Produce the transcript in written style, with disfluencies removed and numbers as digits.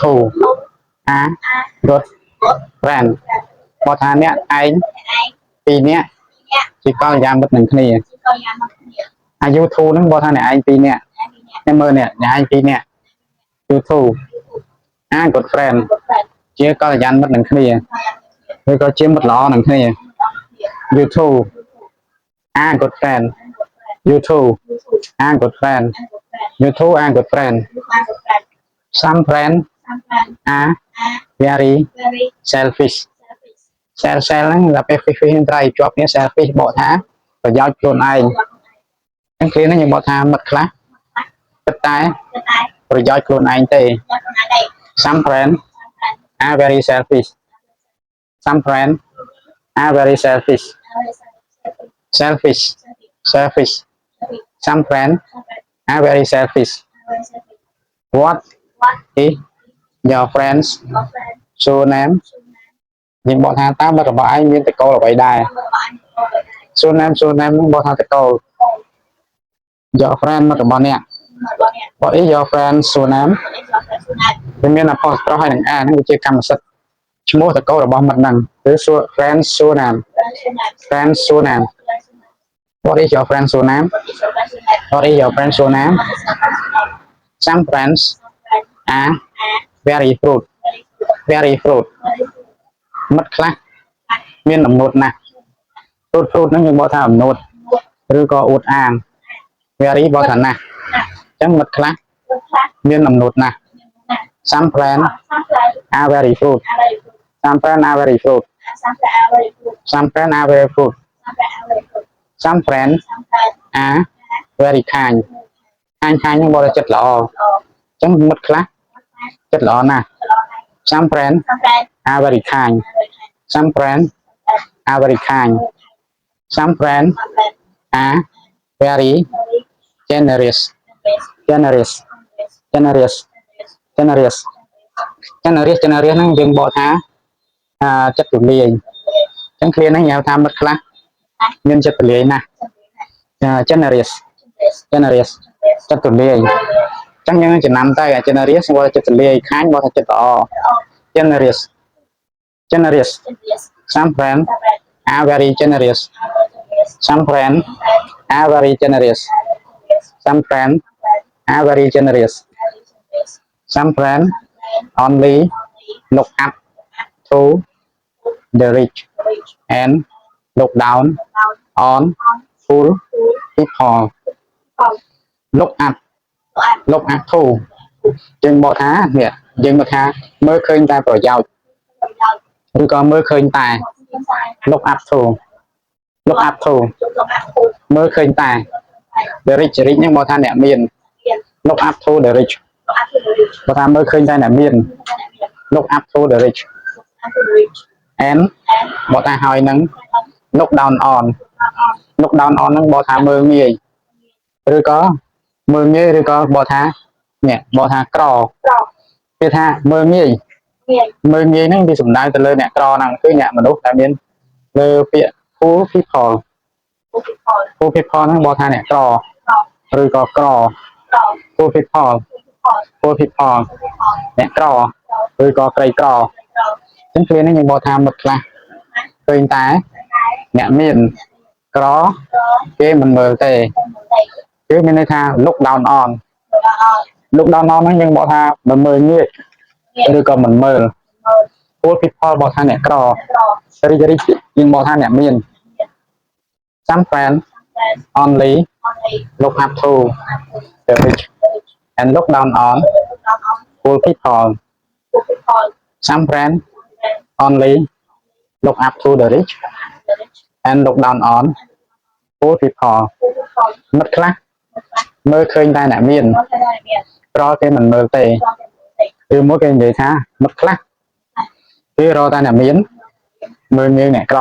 YouTube a good friend บอกថាអ្នកឯងពីរនាក់ជាកល្យានមិត្តនឹងគ្នាអា YouTube ហ្នឹងบอกថាអ្នកឯងពីរនាក់អ្នកមើលអ្នកឯងពីរនាក់ YouTube a good friend ជាកល្យានមិត្តនឹងគ្នាឬក៏ជាមិត្តល្អនឹងគ្នា YouTube a good friend YouTube a good friend YouTube a good friend some friend are very selfish sel ហ្នឹងដល់ពេល fish ហ្នឹងត្រៃជាប់គ្នា selfish បកថាប្រយោជន៍ខ្លួនឯងហ្នឹងគ្រានេះយើងបកថាមិត្តខ្លះគិតតែប្រយោជន៍ខ្លួនឯងទេ some friend are very selfish some friend are very selfish selfish selfish some friend are very selfish what is your friends surname យើងបកថាតើមិត្តរបស់ឯងមានតកូលអ្វីដែរ surname ហ្នឹងបកថាតកូល your friend មិត្តរបស់អ្នក what is your friend surname វាមានអក្សរប្រោះហើយនឹង a ហ្នឹងវាជាកម្មសិទ្ធិឈ្មោះតកូលរបស់មិត្តហ្នឹងឬ friend surname friend surname what is your friend surname what is your friend surname some friends are very fruit very fruit មិត្តខ្លះមានអំណួតណាស់ fruit ហ្នឹងយើងបកថាអំណួតឬក៏អួតអាង very បកថាណាស់អញ្ចឹងមិត្តខ្លះមានអំណួតណាស់ some friends are very fruit some friends are very fruit some friends are very fruit some friends are very kind kind ហ្នឹងបកថាចិត្តល្អអញ្ចឹងមិត្តខ្លះចិត្តល្អណាស់ some friends are very kind some friends are very kind some friends are very generous generous generous generous generous generous ហ្នឹងយើងបកថាចិត្តទូលាយអញ្ចឹងឃ្លាហ្នឹងយើងហៅថាមិត្តខ្លះមានចិត្តទូលាយណាស់ generous generous ចិត្តទូលាយអញ្ចឹងយើងចំណាំទៅ generous បកចិត្តទូលាយ kind បកថាចិត្តល្អ generous generous some friends are very generous some friends are very generous some friends are very generous some friends only look up to the rich and look down on poor people look up to យើងបកថានេះយើងមកថាមើលឃើញតែប្រយោជន៍ឬក៏មើលឃើញតែ look up to មើលឃើញតែ the rich ហ្នឹងបកថាអ្នកមាន look up to the rich បកថាមើលឃើញតែអ្នកមាន look up to the rich and បកថាហើយនឹង look down on ហ្នឹងបកថាមើលងាយឬក៏មើលងាយឬក៏បកថានេះបកថាក្រគេថាមើលងាយហ្នឹងវាសំដៅទៅលើអ្នកក្រហ្នឹងគឺអ្នកមនុស្សដែលមានលើពាក្យ poor people ហ្នឹងបកថាអ្នកក្រឬក៏ក្រ poor people អ្នកក្រឬក៏ក្រីក្រអញ្ចឹងឃ្លានេះយើងបកថាមិត្តខ្លះឃើញតែអ្នកមានក្រគេមិនមើលទេគឺមានន័យថា look down on ហ្នឹងយើងបកថាមិនមើលងាយឬក៏មិនមើល poor people បកថាអ្នកក្រ rich យើងបកថាអ្នកមាន some friends only look up to the rich and look down on poor people some friends only look up to the rich and look down on poor people មិត្តខ្លះមើលឃើញតែអ្នកមានក្រគេមិនមើលទេឬមួយគេនិយាយថាមិត្តខ្លះគេរកតែអ្នកមានមើលងាយអ្នកក្រ